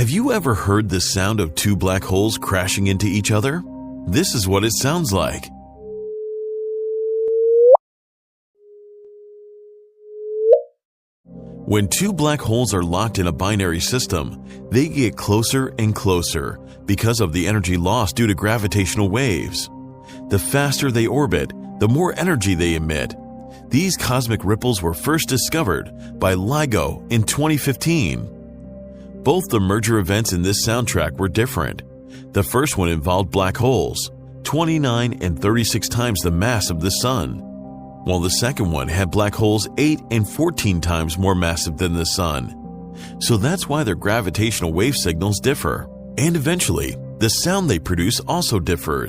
Have you ever heard the sound of two black holes crashing into each other? This is what it sounds like. When two black holes are locked in a binary system, they get closer and closer because of the energy lost due to gravitational waves. The faster they orbit, the more energy they emit. These cosmic ripples were first discovered by LIGO in 2015. Both the merger events in this soundtrack were different. The first one involved black holes, 29 and 36 times the mass of the Sun, while the second one had black holes 8 and 14 times more massive than the Sun. So that's why their gravitational wave signals differ. And eventually, the sound they produce also differs.